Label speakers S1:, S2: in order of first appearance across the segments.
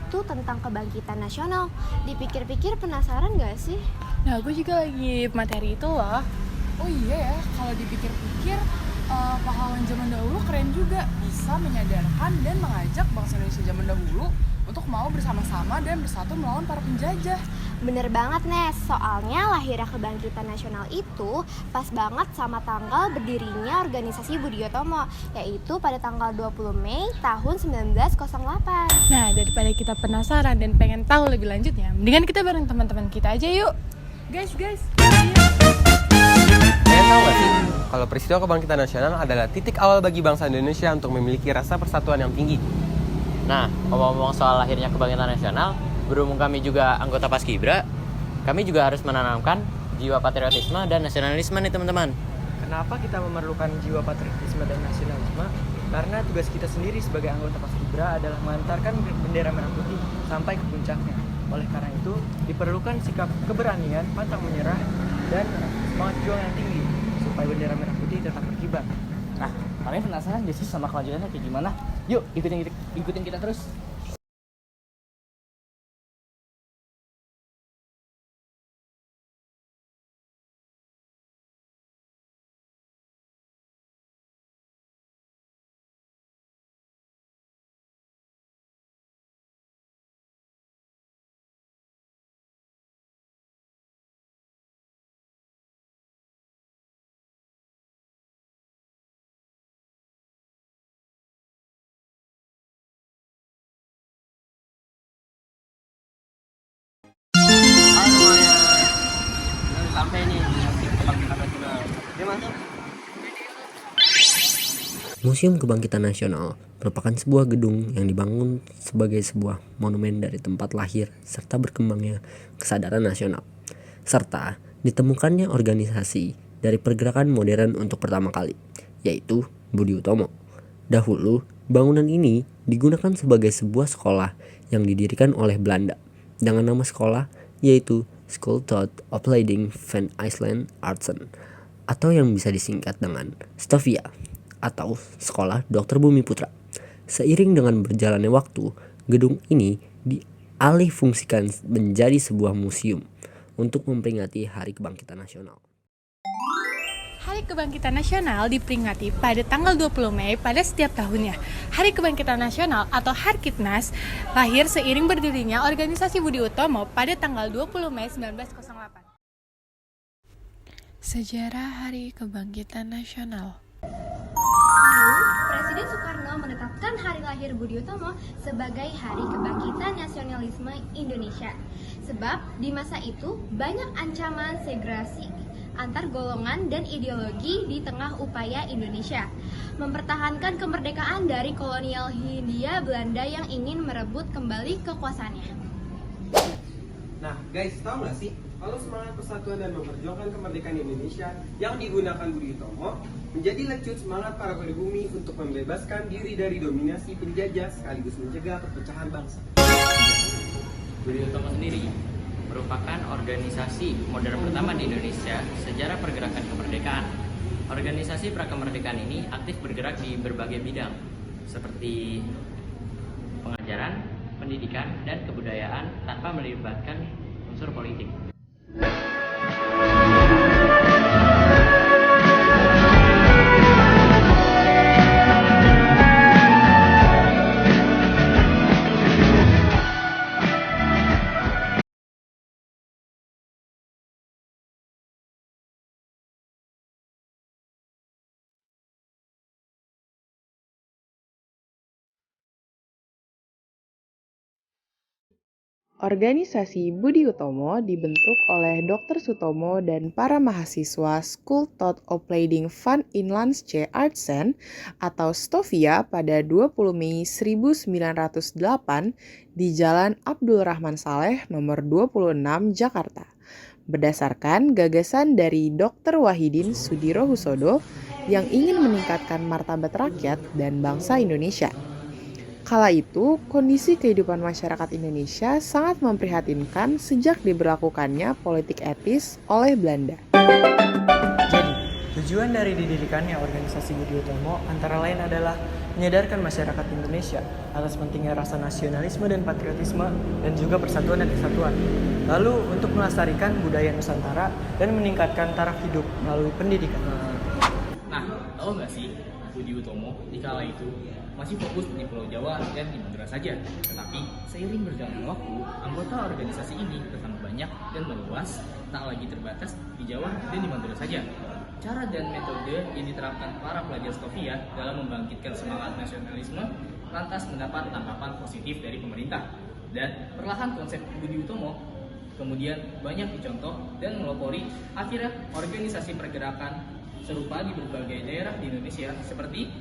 S1: itu tentang kebangkitan nasional. Dipikir-pikir penasaran gak sih?
S2: Nah, gue juga lagi materi itu loh.
S3: Oh iya ya, kalau dipikir-pikir pahlawan zaman dahulu keren juga, bisa menyadarkan dan mengajak bangsa Indonesia zaman dahulu untuk mau bersama-sama dan bersatu melawan para penjajah.
S1: Bener banget Nes, soalnya lahirnya kebangkitan nasional itu pas banget sama tanggal berdirinya organisasi Budi Utomo, yaitu pada tanggal 20 Mei tahun 1908.
S2: Nah, daripada kita penasaran dan pengen tahu lebih lanjutnya, mendingan kita bareng teman-teman kita aja yuk.
S3: Guys,
S4: Kalian tahu gak sih, kalau peristiwa kebangkitan nasional adalah titik awal bagi bangsa Indonesia untuk memiliki rasa persatuan yang tinggi.
S5: Nah, ngomong-ngomong soal lahirnya kebangkitan nasional, berhubung kami juga anggota Paskibra, kami juga harus menanamkan jiwa patriotisme dan nasionalisme nih teman-teman.
S6: Kenapa kita memerlukan jiwa patriotisme dan nasionalisme? Karena tugas kita sendiri sebagai anggota Paskibra adalah mengantarkan bendera merah putih sampai ke puncaknya. Oleh karena itu, diperlukan sikap keberanian, pantang menyerah, dan semangat juang yang tinggi supaya bendera merah putih tetap berkibar.
S7: Nah, kalian penasaran gak sih sama kelanjutannya kayak gimana? Yuk, ikutin kita terus.
S6: Sampai nih di kebangkitan nasional. Dia masuk.
S8: Museum Kebangkitan Nasional merupakan sebuah gedung yang dibangun sebagai sebuah monumen dari tempat lahir serta berkembangnya kesadaran nasional, serta ditemukannya organisasi dari pergerakan modern untuk pertama kali, yaitu Budi Utomo. Dahulu, bangunan ini digunakan sebagai sebuah sekolah yang didirikan oleh Belanda dengan nama sekolah yaitu School tot Opleiding van IJsland Artsen, atau yang bisa disingkat dengan Stovia, atau Sekolah Dokter Bumi Putra. Seiring dengan berjalannya waktu, gedung ini dialih fungsikan menjadi sebuah museum untuk memperingati Hari Kebangkitan Nasional.
S2: Hari Kebangkitan Nasional diperingati pada tanggal 20 Mei pada setiap tahunnya. Hari Kebangkitan Nasional atau Harkitnas lahir seiring berdirinya organisasi Budi Utomo pada tanggal 20 Mei 1908. Sejarah Hari Kebangkitan Nasional.
S1: Lalu, Presiden Soekarno menetapkan hari lahir Budi Utomo sebagai Hari Kebangkitan Nasionalisme Indonesia. Sebab di masa itu banyak ancaman segregasi antar golongan dan ideologi di tengah upaya Indonesia mempertahankan kemerdekaan dari kolonial Hindia Belanda yang ingin merebut kembali kekuasaannya.
S4: Nah guys, tahu gak sih, kalau semangat persatuan dan memperjuangkan kemerdekaan Indonesia yang digunakan Budi Utomo menjadi lecut semangat para pribumi untuk membebaskan diri dari dominasi penjajah sekaligus mencegah perpecahan bangsa.
S5: Budi Utomo sendiri merupakan organisasi modern pertama di Indonesia sejarah pergerakan kemerdekaan. Organisasi prakemerdekaan ini aktif bergerak di berbagai bidang seperti pengajaran, pendidikan, dan kebudayaan tanpa melibatkan unsur politik.
S3: Organisasi Budi Utomo dibentuk oleh Dr. Sutomo dan para mahasiswa School tot Opleiding van Inlandse Artsen atau Stovia pada 20 Mei 1908 di Jalan Abdul Rahman Saleh nomor 26 Jakarta. Berdasarkan gagasan dari Dr. Wahidin Sudirohusodo yang ingin meningkatkan martabat rakyat dan bangsa Indonesia. Kala itu, kondisi kehidupan masyarakat Indonesia sangat memprihatinkan sejak diberlakukannya politik etis oleh Belanda.
S6: Jadi, tujuan dari didirikannya organisasi Budi Utomo antara lain adalah menyadarkan masyarakat Indonesia atas pentingnya rasa nasionalisme dan patriotisme dan juga persatuan dan kesatuan. Lalu untuk melestarikan budaya Nusantara dan meningkatkan taraf hidup melalui pendidikan.
S7: Nah, tahu nggak sih, Budi Utomo di kala itu masih fokus di Pulau Jawa dan di Madura saja. Tetapi seiring berjalannya waktu, anggota organisasi ini bertambah banyak dan meluas, tak lagi terbatas di Jawa dan di Madura saja. Cara dan metode yang diterapkan para pelajar Stovia dalam membangkitkan semangat nasionalisme lantas mendapat tanggapan positif dari pemerintah. Dan perlahan konsep Budi Utomo kemudian banyak dicontoh dan melopori akhirnya organisasi pergerakan serupa di berbagai daerah di Indonesia seperti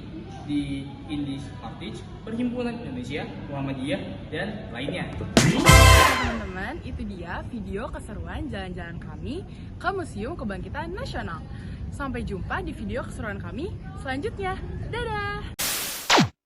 S7: di Indies Partage, Perhimpunan Indonesia, Muhammadiyah, dan lainnya.
S2: Teman-teman, itu dia video keseruan jalan-jalan kami ke Museum Kebangkitan Nasional. Sampai jumpa di video keseruan kami selanjutnya. Dadah!